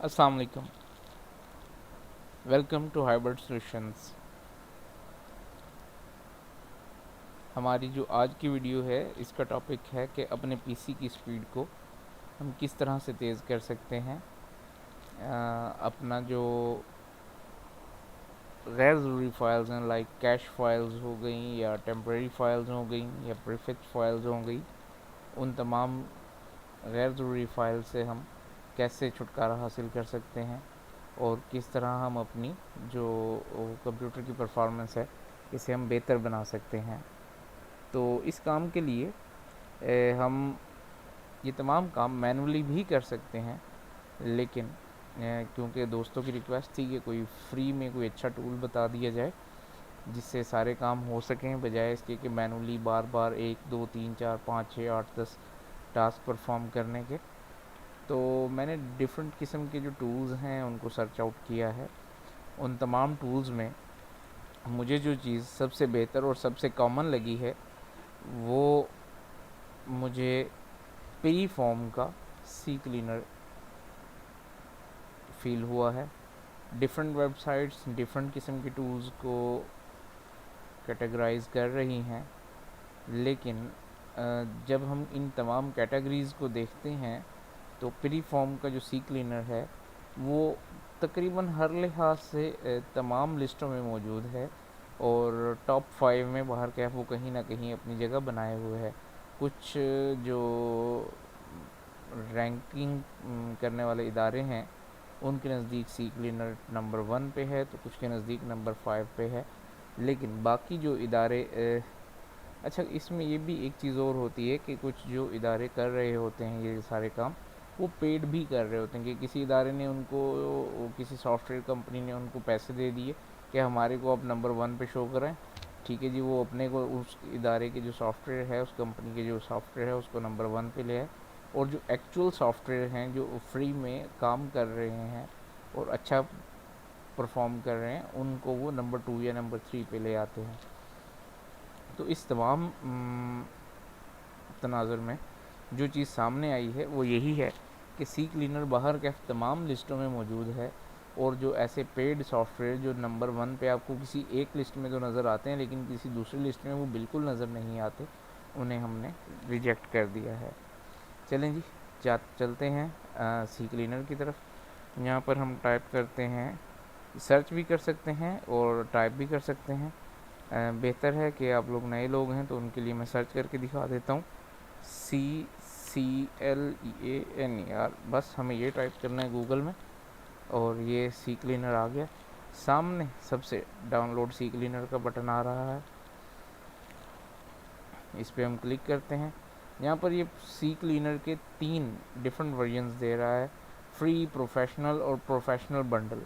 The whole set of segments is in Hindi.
अस्सलाम वालेकुम। Welcome to Hybrid Solutions. हमारी जो आज की वीडियो है इसका टॉपिक है कि अपने पीसी की स्पीड को हम किस तरह से तेज़ कर सकते हैं। अपना जो गैर ज़रूरी फाइल्स हैं लाइक कैश फाइल्स हो गई या टेम्परेरी फाइल्स हो गई या प्रीफिक्स फाइल्स हो गई, उन तमाम गैर ज़रूरी फाइल से हम कैसे छुटकारा हासिल कर सकते हैं और किस तरह हम अपनी जो कंप्यूटर की परफॉर्मेंस है इसे हम बेहतर बना सकते हैं। तो इस काम के लिए हम ये तमाम काम मैनुअली भी कर सकते हैं, लेकिन क्योंकि दोस्तों की रिक्वेस्ट थी कि कोई फ्री में कोई अच्छा टूल बता दिया जाए जिससे सारे काम हो सकें, बजाय इसके कि मैनुअली बार बार 1 2 3 4 5 6 8 10 टास्क परफॉर्म करने के। तो मैंने डिफरेंट किस्म के जो टूल्स हैं उनको सर्च आउट किया है। उन तमाम टूल्स में मुझे जो चीज़ सबसे बेहतर और सबसे कॉमन लगी है वो मुझे प्री फॉर्म का सी क्लीनर फील हुआ है। डिफरेंट वेबसाइट्स डिफरेंट किस्म के टूल्स को कैटेगराइज कर रही हैं, लेकिन जब हम इन तमाम कैटेगरीज़ को देखते हैं तो प्री फॉर्म का जो सी क्लीनर है वो तकरीबन हर लिहाज से तमाम लिस्टों में मौजूद है और टॉप 5 में बाहर क्या वो कहीं ना कहीं अपनी जगह बनाए हुए है। कुछ जो रैंकिंग करने वाले इदारे हैं उनके नज़दीक सी क्लीनर नंबर 1 पे है, तो कुछ के नज़दीक नंबर 5 पे है। लेकिन बाकी जो इदारे अच्छा, इसमें ये भी एक चीज़ और होती है कि कुछ जो इदारे कर रहे होते हैं ये सारे काम वो पेड भी कर रहे होते हैं कि किसी इदारे ने उनको, किसी सॉफ्टवेयर कंपनी ने उनको पैसे दे दिए कि हमारे को आप नंबर 1 पे शो करें। ठीक है जी, वो अपने को उस इदारे के जो सॉफ्टवेयर है, उस कंपनी के जो सॉफ्टवेयर है उसको नंबर 1 पे ले आए, और जो एक्चुअल सॉफ्टवेयर हैं जो फ्री में काम कर रहे हैं और अच्छा परफॉर्म कर रहे हैं उनको वो नंबर 2 या नंबर 3 पे ले आते हैं। तो इस तमाम तनाज़ुर में जो चीज़ सामने आई है वो यही है कि सी क्लीनर बाहर के तमाम लिस्टों में मौजूद है, और जो ऐसे पेड सॉफ्टवेयर जो नंबर 1 पे आपको किसी एक लिस्ट में तो नज़र आते हैं लेकिन किसी दूसरी लिस्ट में वो बिल्कुल नज़र नहीं आते, उन्हें हमने रिजेक्ट कर दिया है। चलें जी, चलते हैं सी क्लीनर की तरफ। यहाँ पर हम टाइप करते हैं, सर्च भी कर सकते हैं और टाइप भी कर सकते हैं। बेहतर है कि आप लोग नए लोग हैं तो उनके लिए मैं सर्च करके दिखा देता हूँ। CCLEANER, बस हमें ये टाइप करना है गूगल में और ये सी क्लीनर आ गया सामने। सबसे डाउनलोड सी क्लीनर का बटन आ रहा है, इस पर हम क्लिक करते हैं। यहाँ पर ये सी क्लीनर के 3 डिफरेंट वर्जन्स दे रहा है, फ्री, प्रोफेशनल और प्रोफेशनल बंडल।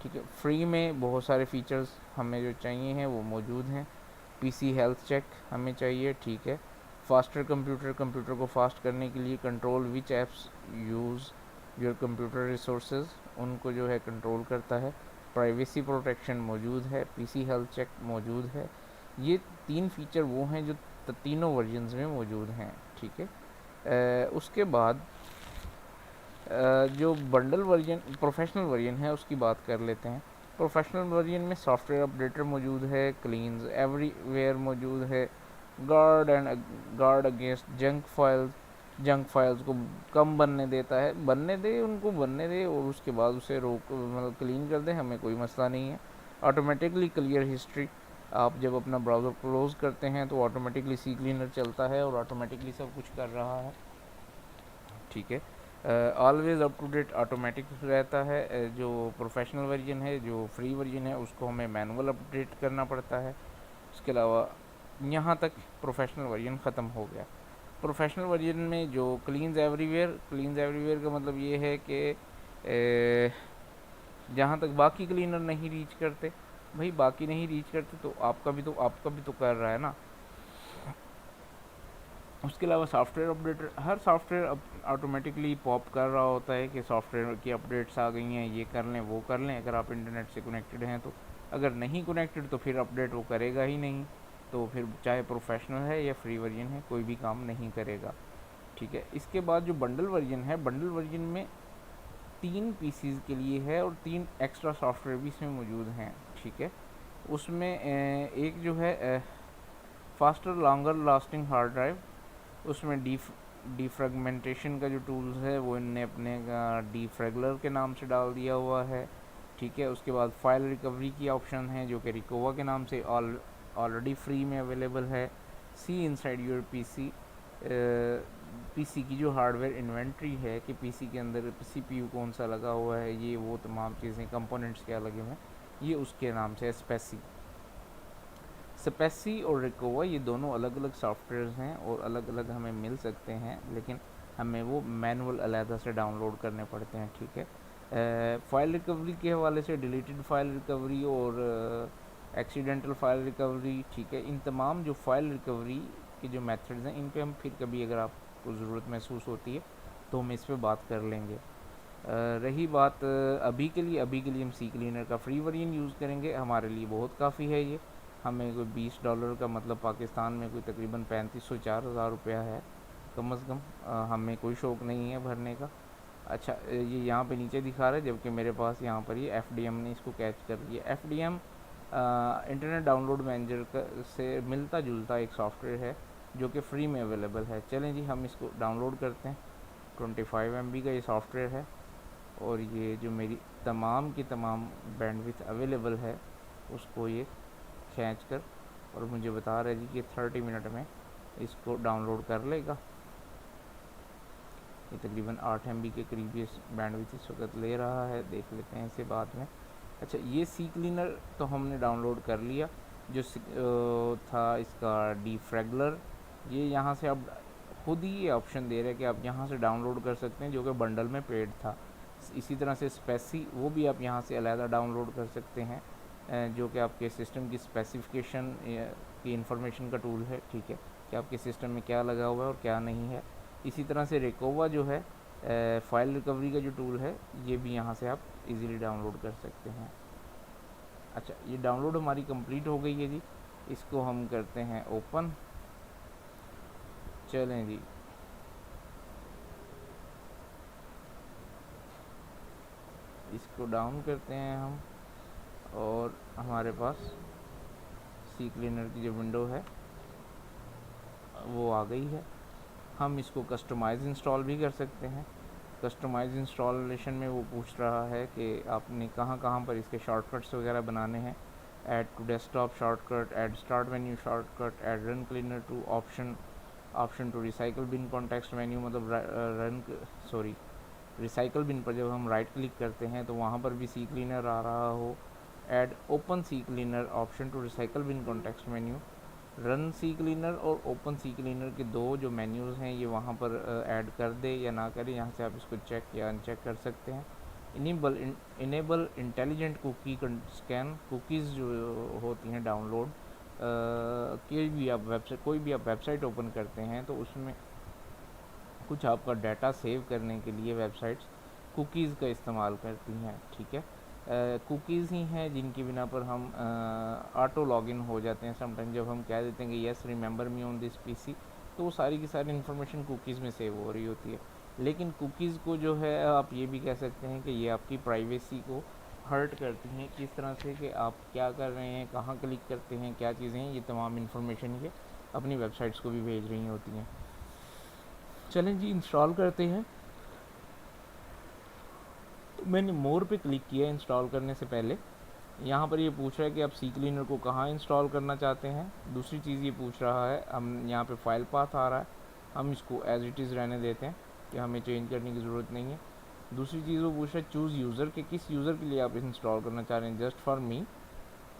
ठीक है, फ्री में बहुत सारे फीचर्स हमें जो चाहिए हैं वो मौजूद हैं। पीसी हेल्थ चेक हमें चाहिए, ठीक है। फास्टर कंप्यूटर, कंप्यूटर को फास्ट करने के लिए control which apps use your computer resources, उनको जो है कंट्रोल करता है। प्राइवेसी प्रोटेक्शन मौजूद है, पीसी हेल्थ चेक मौजूद है। ये 3 फीचर वो हैं जो तीनों वर्जन्स में मौजूद हैं, ठीक है। उसके बाद जो बंडल वर्जन, प्रोफेशनल वर्जन है उसकी बात कर लेते हैं। प्रोफेशनल वर्जन में सॉफ्टवेयर अपडेटर मौजूद है, क्लीन्स एवरीवेयर मौजूद है, गार्ड अगेंस्ट जंक फाइल्स को कम बनने देता है, बनने दे उनको बनने दे और उसके बाद उसे रोक, मतलब क्लीन कर दे, हमें कोई मसला नहीं है। ऑटोमेटिकली क्लियर हिस्ट्री, आप जब अपना ब्राउज़र क्लोज करते हैं तो ऑटोमेटिकली सी क्लीनर चलता है और ऑटोमेटिकली सब कुछ कर रहा है, ठीक है। Always up to date automatic रहता है। जो प्रोफेशनल वर्जन है, जो फ्री वर्जन है, उसको हमें मैनुअल अपडेट करना पड़ता है। उसके अलावा यहाँ तक प्रोफेशनल वर्जन ख़त्म हो गया। प्रोफेशनल वर्जन में जो क्लीन्स एवरीवेयर का मतलब ये है कि जहाँ तक बाकी क्लीनर नहीं रीच करते, भाई बाकी नहीं रीच करते तो आपका भी तो कर रहा है ना। उसके अलावा सॉफ्टवेयर अपडेटर, हर सॉफ्टवेयर ऑटोमेटिकली पॉप कर रहा होता है कि सॉफ्टवेयर की अपडेट्स आ गई हैं, ये कर लें वो कर लें, अगर आप इंटरनेट से कनेक्टेड हैं तो। अगर नहीं कनेक्टेड तो फिर अपडेट वो करेगा ही नहीं, तो फिर चाहे प्रोफेशनल है या फ्री वर्जन है कोई भी काम नहीं करेगा, ठीक है। इसके बाद जो बंडल वर्जन है, बंडल वर्जन में 3 पीसीज के लिए है और 3 एक्स्ट्रा सॉफ्टवेयर भी इसमें मौजूद हैं, ठीक है। उसमें एक जो है faster longer lasting hard drive, उसमें डीफ्रेगमेंटेशन का जो टूल्स है वो इनने अपने डीफ्रेगलर के नाम से डाल दिया हुआ है, ठीक है। उसके बाद फाइल रिकवरी की ऑप्शन है जो कि रिकोवा के नाम से ऑलरेडी फ्री में अवेलेबल है। सी इनसाइड योर पीसी, पीसी की जो हार्डवेयर इन्वेंट्री है कि पीसी के अंदर सीपीयू कौन सा लगा हुआ है, ये वो तमाम चीज़ें, कंपोनेंट्स क्या लगे हुए हैं, ये उसके नाम से स्पेसी। स्पेसी और रिकोवा ये दोनों अलग अलग सॉफ्टवेयर हैं और अलग अलग हमें मिल सकते हैं, लेकिन हमें वो मैनुअल अलहदा से डाउनलोड करने पड़ते हैं, ठीक है। फाइल रिकवरी के हवाले से डिलीटेड फाइल रिकवरी और एक्सीडेंटल फाइल रिकवरी, ठीक है, इन तमाम जो फाइल रिकवरी के जो मेथड्स हैं इन पे हम फिर कभी अगर आपको ज़रूरत महसूस होती है तो हम इस पे बात कर लेंगे। रही बात अभी के लिए हम सी क्लीनर का फ्री वर्जन यूज़ करेंगे, हमारे लिए बहुत काफ़ी है ये। हमें कोई $20 का, मतलब पाकिस्तान में कोई तकरीबन 3500-4000 रुपया है कम अज़ कम। हमें कोई शौक़ नहीं है भरने का। अच्छा, ये यहाँ पे नीचे दिखा रहा है, जबकि मेरे पास यहाँ पर ये FDM ने इसको कैच कर लिया। FDM इंटरनेट डाउनलोड मैनेजर से मिलता जुलता एक सॉफ्टवेयर है जो कि फ्री में अवेलेबल है। चलें जी, हम इसको डाउनलोड करते हैं। 25 MB का ये सॉफ्टवेयर है और ये जो मेरी तमाम की तमाम बैंडविड्थ अवेलेबल है उसको ये खींच कर और मुझे बता रहा है जी कि 30 मिनट में इसको डाउनलोड कर लेगा। ये तकरीबन 8 MB के करीब ये बैंडविड्थ इस वक्त ले रहा है, देख लेते हैं इसे बाद में। अच्छा, ये सी क्लीनर तो हमने डाउनलोड कर लिया, जो था इसका डीफ्रेगलर, ये यहाँ से अब खुद ही ये ऑप्शन दे रहा है कि आप यहाँ से डाउनलोड कर सकते हैं, जो कि बंडल में पेड था। इसी तरह से स्पेसी, वो भी आप यहाँ से अलहदा डाउनलोड कर सकते हैं, जो कि आपके सिस्टम की स्पेसिफिकेशन की इंफॉर्मेशन का टूल है, ठीक है, कि आपके सिस्टम में क्या लगा हुआ है और क्या नहीं है। इसी तरह से रिकोवा जो है फाइल रिकवरी का जो टूल है, ये भी यहाँ से आप इजीली डाउनलोड कर सकते हैं। अच्छा, ये डाउनलोड हमारी कंप्लीट हो गई है जी, इसको हम करते हैं ओपन। चलें जी, इसको डाउन करते हैं हम और हमारे पास सी क्लीनर की जो विंडो है वो आ गई है। हम इसको कस्टमाइज़ इंस्टॉल भी कर सकते हैं। कस्टमाइज़ इंस्टॉलेशन में वो पूछ रहा है कि आपने कहाँ कहाँ पर इसके शॉर्टकट्स वगैरह बनाने हैं। Add to desktop shortcut, add start menu shortcut, add run cleaner to option to recycle bin context menu, मतलब रिसाइकल बिन पर जब हम राइट क्लिक करते हैं तो वहाँ पर भी सी क्लीनर आ रहा हो। Add open C cleaner option to recycle bin context menu, run C cleaner और ओपन सी क्लीनर के दो जो मेन्यूज़ हैं ये वहाँ पर ऐड कर दे या ना करे, यहाँ से आप इसको चेक या अनचेक कर सकते हैं। Enable intelligent cookie scan, cookies जो होती हैं डाउनलोड कोई भी आप वेबसाइट ओपन करते हैं तो उसमें कुछ आपका डाटा सेव करने के लिए वेबसाइट्स कुकीज़ का इस्तेमाल करती हैं, ठीक है। कुकीज़ ही हैं जिनकी बिना पर हम ऑटो लॉगिन हो जाते हैं समटाइम, जब हम कह देते हैं कि yes remember me on this PC, तो वो सारी की सारी इन्फॉर्मेशन कुकीज़ में सेव हो रही होती है। लेकिन कुकीज़ को जो है आप ये भी कह सकते हैं कि ये आपकी प्राइवेसी को हर्ट करती हैं, किस तरह से कि आप क्या कर रहे हैं, कहाँ क्लिक करते हैं, क्या चीज़ें हैं, ये तमाम इन्फॉर्मेशन ये अपनी वेबसाइट्स को भी भेज रही होती हैं। चलें जी, इंस्टॉल करते हैं। तो मैंने मोर पे क्लिक किया इंस्टॉल करने से पहले। यहाँ पर ये पूछ रहा है कि आप सी क्लीनर को कहाँ इंस्टॉल करना चाहते हैं। दूसरी चीज़ ये पूछ रहा है, हम यहाँ पे फाइल पाथ आ रहा है, हम इसको एज इट इज़ रहने देते हैं कि हमें चेंज करने की ज़रूरत नहीं है। दूसरी चीज़ वो पूछ रहा है चूज़ यूज़र, के किस यूज़र के लिए आप इंस्टॉल करना चाह रहे हैं, जस्ट फॉर मी,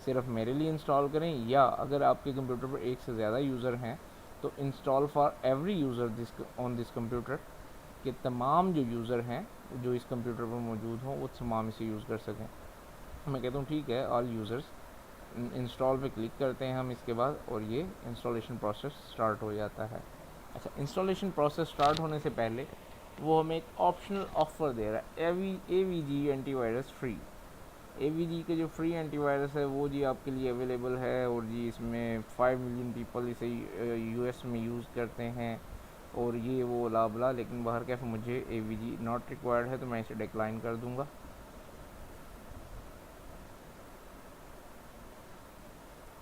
सिर्फ मेरे लिए इंस्टॉल करें, या अगर आपके कंप्यूटर पर एक से ज़्यादा यूज़र हैं तो install for every user this on this computer, के तमाम जो यूज़र हैं जो इस कंप्यूटर पर मौजूद हों वो तमाम इसे यूज़ कर सकें। मैं कहता हूँ ठीक है, ऑल यूज़र्स। इंस्टॉल पे क्लिक करते हैं हम इसके बाद और ये इंस्टॉलेशन प्रोसेस स्टार्ट हो जाता है। अच्छा, इंस्टॉलेशन प्रोसेस स्टार्ट होने से पहले वो हमें एक ऑप्शनल ऑफ़र दे रहा है, AVG एंटीवायरस फ्री। AVG के जो फ्री एंटीवायरस है वो जी आपके लिए अवेलेबल है और जी इसमें 5 मिलियन पीपल इसे US में यूज़ करते हैं और ये वो लाबला, लेकिन बाहर कैफ मुझे AVG नॉट रिक्वायर्ड है तो मैं इसे डिक्लाइन कर दूंगा।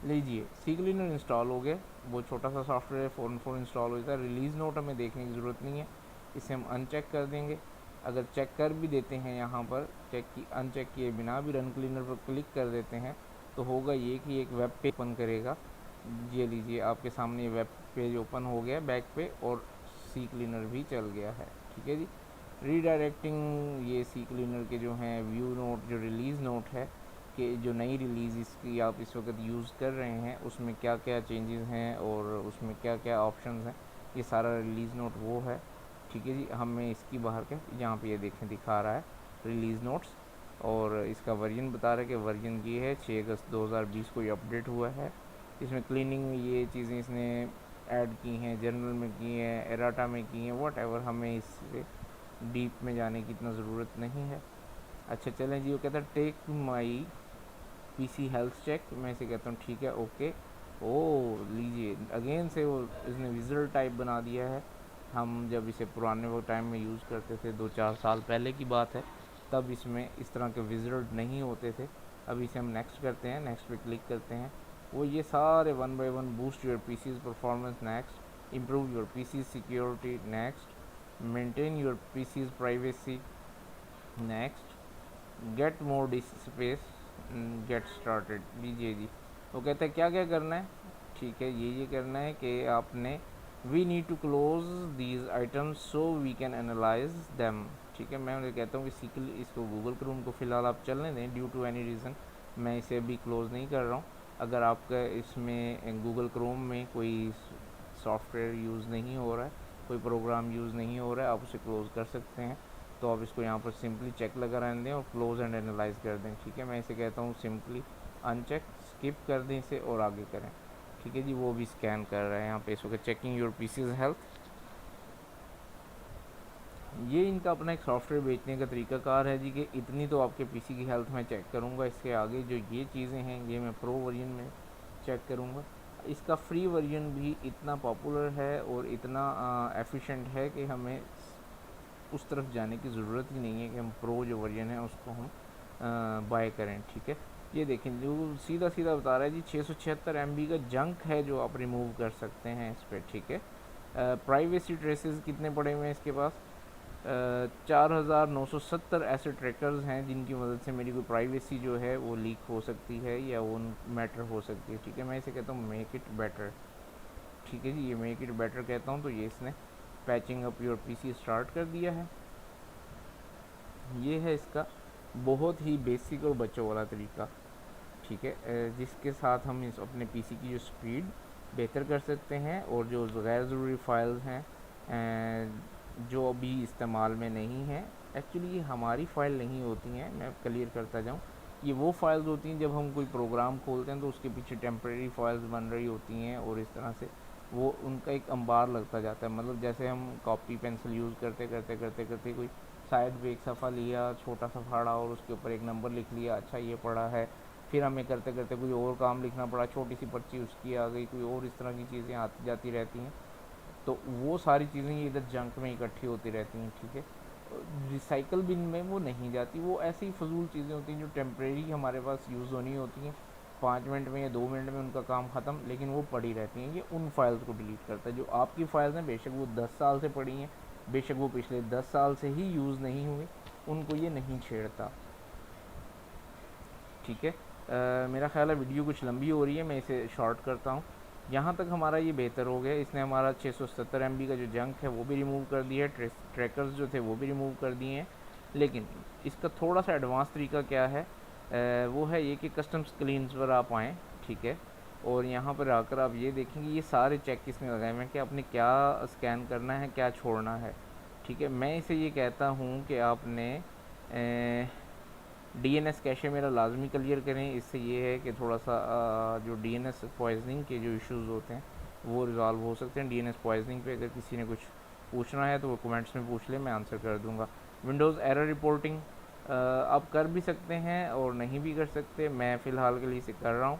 लीजिए सी क्लीनर इंस्टॉल हो गया, वो छोटा सा सॉफ्टवेयर फ़ौरन फ़ौरन इंस्टॉल हो जाता है। रिलीज़ नोट हमें देखने की ज़रूरत नहीं है, इसे हम अनचेक कर देंगे। अगर चेक कर भी देते हैं, यहाँ पर चेक की अनचेक किए बिना भी रन क्लीनर पर क्लिक कर देते हैं तो होगा ये कि एक वेब पेज ओपन करेगा। ये लीजिए आपके सामने वेब पेज ओपन हो गया बैक पे, और सी क्लीनर भी चल गया है। ठीक है जी, रीडायरेक्टिंग ये सी क्लीनर के जो हैं व्यू नोट, जो रिलीज़ नोट है कि जो नई रिलीज़ इसकी आप इस वक्त यूज़ कर रहे हैं उसमें क्या क्या चेंजेस हैं और उसमें क्या क्या ऑप्शंस हैं, ये सारा रिलीज़ नोट वो है। ठीक है जी, हमें इसकी बाहर के यहाँ पे ये देखें दिखा रहा है रिलीज़ नोट्स, और इसका वर्जन बता रहा है कि वर्जन ये है 6 अगस्त 2020 को ये अपडेट हुआ है। इसमें क्लीनिंग ये चीज़ें इसने ऐड की हैं, जनरल में की हैं, एराटा में की हैं, वट एवर, हमें इससे डीप में जाने की इतना ज़रूरत नहीं है। अच्छा चलें जी, वो कहता है take my PC health check, मैं इसे कहता हूँ ठीक है ओके। ओ लीजिए अगेन से वो इसने विज़िट टाइप बना दिया है। हम जब इसे पुराने वो टाइम में यूज़ करते थे 2-4 साल पहले की बात है, तब इसमें इस तरह के विज़िट नहीं होते थे। अब इसे हम नेक्स्ट करते हैं, नेक्स्ट पे क्लिक करते हैं, वो ये सारे 1 by 1 boost your PC's performance next, improve your PC's security next, maintain your PC's privacy next, get more disk space, get started. लीजिए जी, वो कहते हैं क्या क्या करना है। ठीक है, ये करना है कि आपने we need to close these items so we can analyse them. ठीक है, मैं उन्हें कहता हूँ कि सीकल इसको गूगल क्रोम को फ़िलहाल आप चलने दें, ड्यू टू एनी रीज़न मैं इसे अभी क्लोज़ नहीं कर रहा हूँ। अगर आपका इसमें गूगल क्रोम में कोई सॉफ्टवेयर यूज़ नहीं हो रहा है, कोई प्रोग्राम यूज़ नहीं हो रहा है, आप उसे क्लोज़ कर सकते हैं। तो आप इसको यहाँ पर सिंपली चेक लगा रहने दें और क्लोज एंड एनालाइज कर दें। ठीक है, मैं इसे कहता हूँ सिंपली अनचेक, स्किप कर दें इसे और आगे करें। ठीक है जी, वो भी स्कैन कर रहा है यहाँ पे इस वक्त, चेकिंग योर PC's हेल्थ। ये इनका अपना एक सॉफ्टवेयर बेचने का तरीकाकार है जी कि इतनी तो आपके PC की हेल्थ मैं चेक करूँगा, इसके आगे जो ये चीज़ें हैं ये मैं प्रो वर्जन में चेक करूँगा। इसका फ्री वर्जन भी इतना पॉपुलर है और इतना एफिशिएंट है कि हमें उस तरफ जाने की ज़रूरत ही नहीं है कि हम प्रो जो वर्जन है उसको हम बाय करें। ठीक है, ये देखें जो सीधा सीधा बता रहा है जी 676 MB का जंक है जो आप रिमूव कर सकते हैं इस पर। ठीक है, प्राइवेसी ट्रेसेस कितने पड़े हुए हैं इसके पास, 4970 ऐसे ट्रैकर्स हैं जिनकी मदद से मेरी कोई प्राइवेसी जो है वो लीक हो सकती है या वो मैटर हो सकती है। ठीक है, मैं इसे कहता हूँ मेक इट बेटर। ठीक है जी, ये मेक इट बेटर कहता हूँ तो ये इसने patching up your PC start कर दिया है। ये है इसका बहुत ही बेसिक और बच्चों वाला तरीका। ठीक है, जिसके साथ हम इस अपने PC की जो स्पीड बेहतर कर सकते हैं और जो गैर ज़रूरी फाइल्स हैं जो अभी इस्तेमाल में नहीं हैं, एक्चुअली ये हमारी फ़ाइल नहीं होती हैं, मैं क्लियर करता जाऊँ, ये वो फाइल्स होती हैं जब हम कोई प्रोग्राम खोलते हैं तो उसके पीछे टेम्प्रेरी फाइल्स बन रही होती हैं और इस तरह से वो उनका एक अंबार लगता जाता है। मतलब जैसे हम कॉपी पेंसिल यूज़ करते करते करते करते कोई साइड पे एक सफ़ा लिया, छोटा सा फाड़ा और उसके ऊपर एक नंबर लिख लिया, अच्छा ये पड़ा है, फिर हमें करते करते कोई और काम लिखना पड़ा, छोटी सी पर्ची उसकी आ गई, कोई और इस तरह की चीज़ें आती जाती रहती हैं, तो वो सारी चीज़ें इधर जंक में इकट्ठी होती रहती हैं। ठीक है, रिसाइकल बिन में वो नहीं जाती, वो ऐसी फजूल चीज़ें होती हैं जो टेम्प्रेरी हमारे पास यूज़ होनी होती हैं, 5 मिनट में या 2 मिनट में उनका काम ख़त्म, लेकिन वो पड़ी रहती हैं। ये उन फाइल्स को डिलीट करता है जो आपकी फ़ाइल्स हैं, बेशक वो 10 साल से पड़ी हैं, बेशक वो पिछले 10 साल से ही यूज़ नहीं हुई, उनको ये नहीं छेड़ता। ठीक है, मेरा ख्याल है वीडियो कुछ लंबी हो रही है, मैं इसे शॉर्ट करता हूँ। यहाँ तक हमारा ये बेहतर हो गया, इसने हमारा 670 MB का जो जंक है वो भी रिमूव कर दिया है, ट्रैकर्स जो थे वो भी रिमूव कर दिए हैं। लेकिन इसका थोड़ा सा एडवांस तरीका क्या है, वो है ये कि कस्टम स्क्रीन्स पर आप आएँ। ठीक है, और यहाँ पर आकर आप ये देखेंगे ये सारे चेक किसने लगाए हुए हैं कि आपने क्या स्कैन करना है, क्या छोड़ना है। ठीक है, मैं इसे ये कहता हूँ कि आपने DNS कैशे मेरा लाजमी क्लियर करें। इससे ये है कि थोड़ा सा जो DNS पॉइजनिंग के जो इश्यूज़ होते हैं वो रिज़ॉल्व हो सकते हैं। DNS पॉइजनिंग पे अगर किसी ने कुछ पूछना है तो वो कमेंट्स में पूछ ले, मैं आंसर कर दूंगा। विंडोज़ एरर रिपोर्टिंग आप कर भी सकते हैं और नहीं भी कर सकते, मैं फ़िलहाल के लिए इसे कर रहा हूँ।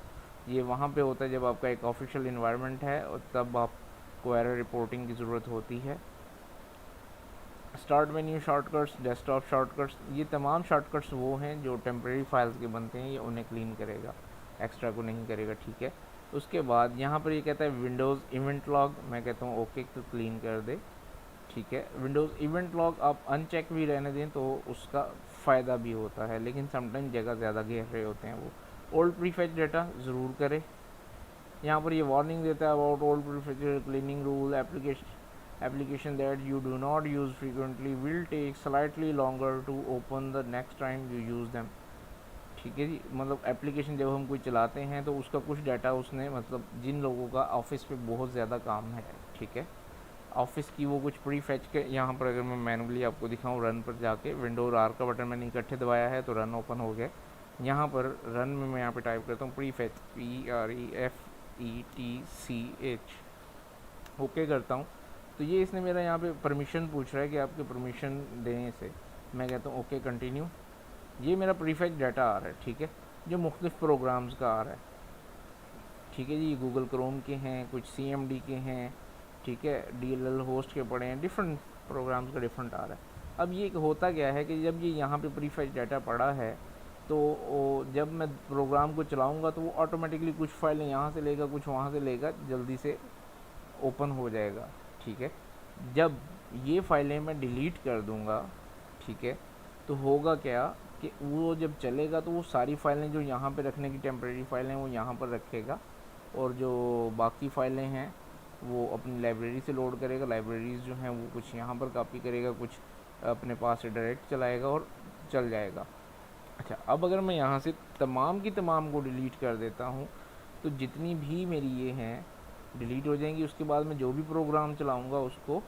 ये वहाँ पे होता है जब आपका एक ऑफिशियल इन्वायरमेंट है और तब आप आपको एरर रिपोर्टिंग की ज़रूरत होती है। Start menu shortcuts, desktop shortcuts, ये तमाम शॉर्टकट्स वो हैं जो टेम्प्रेरी फाइल्स के बनते हैं, ये उन्हें क्लीन करेगा, एक्स्ट्रा को नहीं करेगा, ठीक है। उसके बाद यहाँ पर ये कहता है विंडोज़ इवेंट लॉग, मैं कहता हूँ ओके तो क्लीन कर दे, ठीक है। विंडोज़ इवेंट लॉग आप अनचेक भी रहने दें तो उसका फ़ायदा भी होता है, लेकिन समटाइम जगह ज़्यादा घेर रहे होते हैं वो। ओल्ड प्रीफेच डाटा ज़रूर करें। यहाँ पर ये वार्निंग देता है about old prefetch cleaning rule, application that you do not use frequently will take slightly longer to open the next time you use them, ठीक है जी। मतलब एप्लीकेशन जब हम कोई चलाते हैं तो उसका कुछ डाटा उसने, मतलब जिन लोगों का ऑफिस पे बहुत ज़्यादा काम है, ठीक है, ऑफिस की वो कुछ प्री फैच के, यहाँ पर अगर मैं मैनुअली आपको दिखाऊँ रन पर जाके, विंडो और आर का बटन मैंने इकट्ठे दबाया है तो रन ओपन हो गया। यहाँ पर रन में मैं यहाँ पे टाइप करता हूँ प्री फैच, PREFETCH, ओके करता हूँ तो ये इसने मेरा यहाँ पे परमिशन पूछ रहा है कि आपके परमिशन देने से, मैं कहता हूँ ओके कंटिन्यू। ये मेरा प्रीफेच डाटा आ रहा है, ठीक है, जो मुख्तलिफ प्रोग्राम्स का आ रहा है, ठीक है जी। गूगल क्रोम के हैं, कुछ CMD के हैं, ठीक है, DLL होस्ट के पड़े हैं, डिफरेंट प्रोग्राम्स का डिफरेंट आ रहा है। अब ये होता क्या है कि जब ये यहाँ पे प्रीफेच डाटा पड़ा है तो जब मैं प्रोग्राम को चलाऊँगा तो वो ऑटोमेटिकली कुछ फाइलें यहाँ से लेगा, कुछ वहाँ से लेगा, जल्दी से ओपन हो जाएगा, ठीक है। जब ये फाइलें मैं डिलीट कर दूंगा, ठीक है, तो होगा क्या कि वो जब चलेगा तो वो सारी फाइलें जो यहाँ पे रखने की टेम्प्रेरी फाइलें वो यहाँ पर रखेगा, और जो बाकी फाइलें हैं वो अपनी लाइब्रेरी से लोड करेगा। लाइब्रेरीज़ जो हैं वो कुछ यहाँ पर कॉपी करेगा, कुछ अपने पास से डायरेक्ट चलाएगा और चल जाएगा। अच्छा, अब अगर मैं यहाँ से तमाम की तमाम को डिलीट कर देता हूँ तो जितनी भी मेरी ये हैं डिलीट हो जाएंगी। उसके बाद मैं जो भी प्रोग्राम चलाऊंगा उसको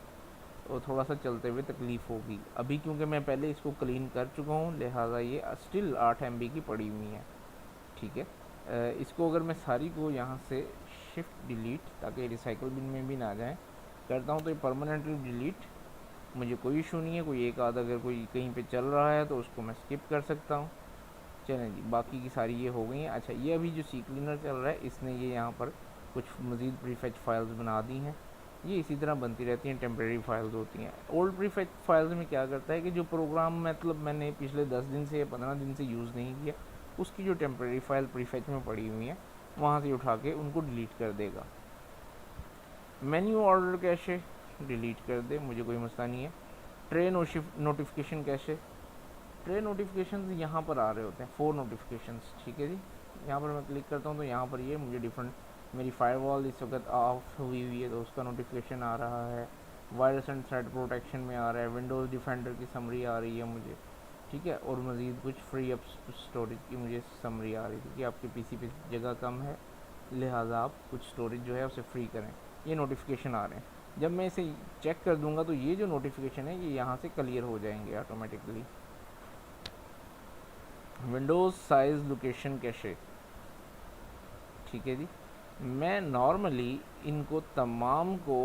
थोड़ा सा चलते हुए तकलीफ़ होगी। अभी क्योंकि मैं पहले इसको क्लीन कर चुका हूँ लिहाजा ये स्टिल 8 MB की पड़ी हुई है, ठीक है। इसको अगर मैं सारी को यहाँ से शिफ्ट डिलीट, ताकि रिसाइकल बिन में भी ना जाए, करता हूँ तो ये परमानेंटली डिलीट, मुझे कोई इशू नहीं है। कोई एक आध अगर कोई कहीं पे चल रहा है तो उसको मैं स्किप कर सकता हूँ। चलें जी, बाकी की सारी ये हो गई हैं। अच्छा, ये अभी जो सी क्लीनर चल रहा है इसने ये यहाँ पर कुछ मज़ीद प्रीफेच फाइल्स बना दी हैं। ये इसी तरह बनती रहती हैं, टेम्प्रेरी फाइल्स होती हैं। ओल्ड प्रीफेच फाइल्स में क्या करता है कि जो प्रोग्राम मतलब मैंने पिछले 10 दिन से या 15 दिन से यूज़ नहीं किया, उसकी जो टेम्प्रेरी फाइल प्रीफेच में पड़ी हुई हैं वहाँ से उठा के उनको डिलीट कर देगा। मेन्यू ऑर्डर कैशे डिलीट कर दे, मुझे कोई मसला नहीं है। Tray notification cache, tray notification यहाँ पर आ रहे होते हैं, 4 नोटिफिकेशंस, ठीक है जी। यहाँ पर मैं क्लिक करता हूँ तो यहाँ पर ये मुझे डिफरेंट, मेरी फायरवॉल इस वक्त ऑफ हुई है तो उसका नोटिफिकेशन आ रहा है, वायरस एंड थ्रेड प्रोटेक्शन में आ रहा है, विंडोज़ डिफेंडर की समरी आ रही है मुझे, ठीक है, और मज़ीद कुछ फ्री अप स्टोरेज की मुझे समरी आ रही थी कि आपके PC पे जगह कम है लिहाजा आप कुछ स्टोरेज जो है उसे फ्री करें। ये नोटिफिकेशन आ रहे हैं। जब मैं इसे चेक कर दूंगा तो ये जो नोटिफिकेशन है ये यहाँ से क्लियर हो जाएंगे automatically. Windows size location cache, ठीक है जी। मैं नॉर्मली इनको तमाम को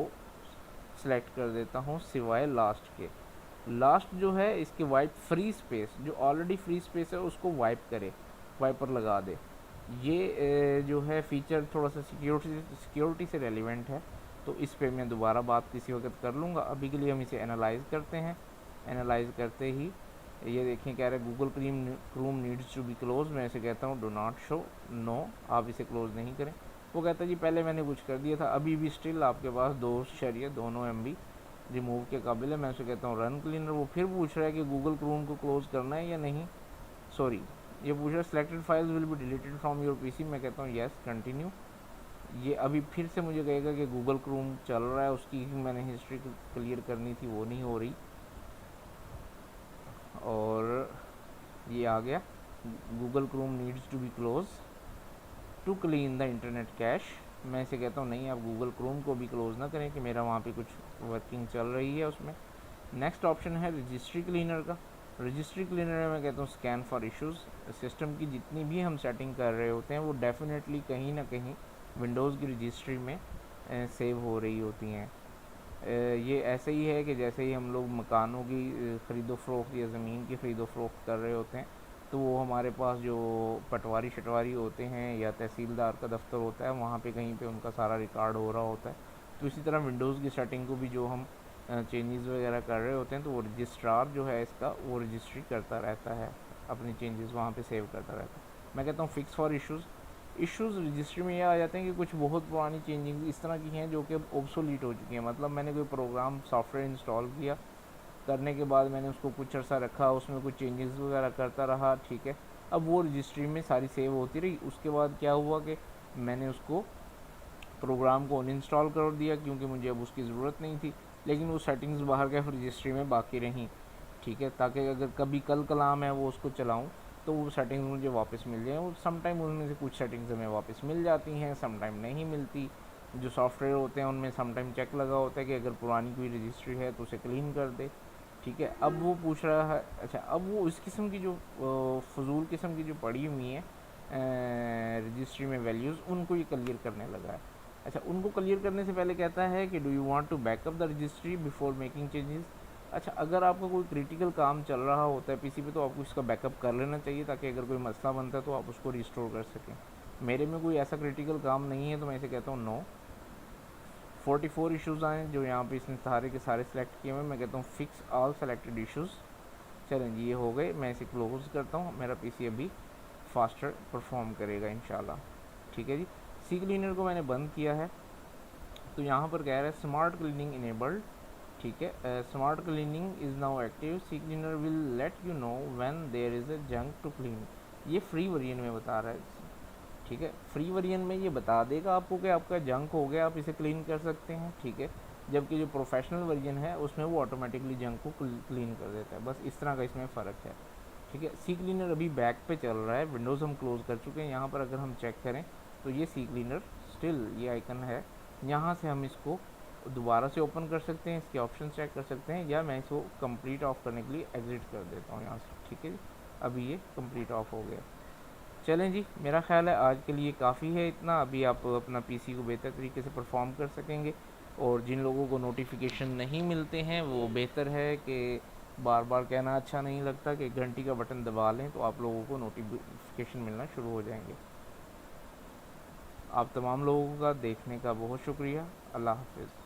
सिलेक्ट कर देता हूँ सिवाय लास्ट के। लास्ट जो है इसके वाइप फ्री स्पेस, जो ऑलरेडी फ्री स्पेस है उसको वाइप करे, वाइपर लगा दे। ये जो है फीचर थोड़ा सा सिक्योरिटी से रेलिवेंट है, तो इस पे मैं दोबारा बात किसी वक्त कर लूँगा। अभी के लिए हम इसे एनालाइज करते हैं। एनालाइज करते ही ये देखें कह रहे हैं Google Chrome needs to be close, मैं इसे कहता हूँ डो नॉट शो, नो, आप इसे क्लोज़ नहीं करें। वो कहता है जी पहले मैंने कुछ कर दिया था, अभी भी स्टिल आपके पास 2 MB रिमूव के काबिल है। मैं उसे कहता हूँ रन क्लीनर। वो फिर पूछ रहा है कि गूगल क्रोम को क्लोज़ करना है या नहीं, सॉरी ये पूछ रहा है selected files will be deleted from your PC, मैं कहता हूँ येस कंटिन्यू। ये अभी फिर से मुझे कहेगा कि गूगल क्रोम चल रहा है, उसकी मैंने हिस्ट्री क्लियर करनी थी वो नहीं हो रही, और ये आ गया Google Chrome needs to be close to clean the internet cache. मैं इसे कहता हूँ नहीं, आप गूगल क्रोम को भी क्लोज़ ना करें कि मेरा वहाँ पे कुछ वर्किंग चल रही है उसमें। नेक्स्ट ऑप्शन है रजिस्ट्री क्लीनर का। रजिस्ट्री क्लीनर में मैं कहता हूँ स्कैन फॉर इश्यूज़। सिस्टम की जितनी भी हम सेटिंग कर रहे होते हैं वो डेफिनेटली कहीं ना कहीं विंडोज़ की रजिस्ट्री में सेव हो रही होती हैं। ये ऐसे ही है कि जैसे ही हम लोग मकानों की ख़रीदो फ़रोख्त या ज़मीन की ख़रीदो फ़रोख्त कर रहे होते हैं तो वो हमारे पास जो पटवारी शटवारी होते हैं या तहसीलदार का दफ्तर होता है वहाँ पे कहीं पे उनका सारा रिकॉर्ड हो रहा होता है, तो इसी तरह विंडोज़ की सेटिंग को भी जो हम चेंजेस वगैरह कर रहे होते हैं तो वो रजिस्ट्रार जो है इसका वो रजिस्ट्री करता रहता है, अपनी चेंजेस वहाँ पे सेव करता रहता है। मैं कहता हूँ फिक्स फॉर इश्यूज़ रजिस्ट्री में ये आ जाते हैं कि कुछ बहुत पुरानी चेंजिंग इस तरह की हैं जो कि ओब्सोलीट हो चुकी हैं। मतलब मैंने कोई प्रोग्राम सॉफ्टवेयर इंस्टॉल किया, करने के बाद मैंने उसको कुछ अर्सा रखा, उसमें कुछ चेंजेस वगैरह करता रहा, ठीक है। अब वो रजिस्ट्री में सारी सेव होती रही। उसके बाद क्या हुआ कि मैंने उसको प्रोग्राम को अनइंस्टॉल कर दिया क्योंकि मुझे अब उसकी ज़रूरत नहीं थी, लेकिन वो सेटिंग्स बाहर गए रजिस्ट्री में बाकी रहीं, ठीक है, ताकि अगर कभी कल कलाम है वो उसको चलाऊँ तो वो सेटिंग्स मुझे वापस मिल जाए। वो समटाइम उनमें से कुछ सेटिंग्स हमें वापस मिल जाती हैं, समटाइम नहीं मिलती। जो सॉफ्टवेयर होते हैं उनमें समटाइम चेक लगा होता है कि अगर पुरानी कोई रजिस्ट्री है तो उसे क्लीन कर दे, ठीक है। अब वो पूछ रहा है, अच्छा अब वो इस किस्म की जो फजूल किस्म की जो पड़ी हुई हैं रजिस्ट्री में वैल्यूज़, उनको ये क्लियर करने लगा है। अच्छा, उनको क्लियर करने से पहले कहता है कि do you want to backup the registry before making changes. अच्छा, अगर आपका कोई क्रिटिकल काम चल रहा होता है पीसी पे तो आपको इसका बैकअप कर लेना चाहिए ताकि अगर कोई मसला बनता है तो आप उसको रिस्टोर कर सकें। मेरे में कोई ऐसा क्रिटिकल काम नहीं है तो मैं इसे कहता हूँ नो। 44 इश्यूज़ आए जो यहाँ पे इसने सारे के सारे सेलेक्ट किए हुए। मैं कहता हूँ फिक्स ऑल सेलेक्टेड इश्यूज़। चलें जी, ये हो गए। मैं इसे क्लोज करता हूँ, मेरा पीसी अभी फास्टर परफॉर्म करेगा इंशाल्लाह, ठीक है जी। सी क्लीनर को मैंने बंद किया है तो यहाँ पर कह रहा है स्मार्ट क्लीनिंग इनेबल्ड, ठीक है। Smart cleaning is now active, C cleaner will let you know when there is a junk to clean. ये फ्री वर्जन में बता रहा है, ठीक है। फ्री वर्जन में ये बता देगा आपको कि आपका जंक हो गया, आप इसे क्लीन कर सकते हैं, ठीक है। जबकि जो प्रोफेशनल वर्जन है उसमें वो ऑटोमेटिकली जंक को क्लीन कर देता है। बस इस तरह का इसमें फ़र्क है, ठीक है। सी क्लीनर अभी बैक पे चल रहा है, विंडोज़ हम क्लोज़ कर चुके हैं। यहाँ पर अगर हम चेक करें तो ये सी क्लीनर स्टिल ये आइकन है, यहाँ से हम इसको दोबारा से ओपन कर सकते हैं, इसके ऑप्शन चेक कर सकते हैं, या मैं इसको कंप्लीट ऑफ करने के लिए एग्जिट कर देता हूँ यहाँ से, ठीक है जी। अभी ये कंप्लीट ऑफ हो गया। चलें जी, मेरा ख़्याल है आज के लिए काफ़ी है इतना। अभी आप अपना पीसी को बेहतर तरीके से परफॉर्म कर सकेंगे। और जिन लोगों को नोटिफिकेशन नहीं मिलते हैं वो बेहतर है कि बार बार कहना अच्छा नहीं लगता कि घंटी का बटन दबा लें तो आप लोगों को नोटिफिकेशन मिलना शुरू हो जाएंगे। आप तमाम लोगों का देखने का बहुत शुक्रिया। अल्लाह हाफिज़।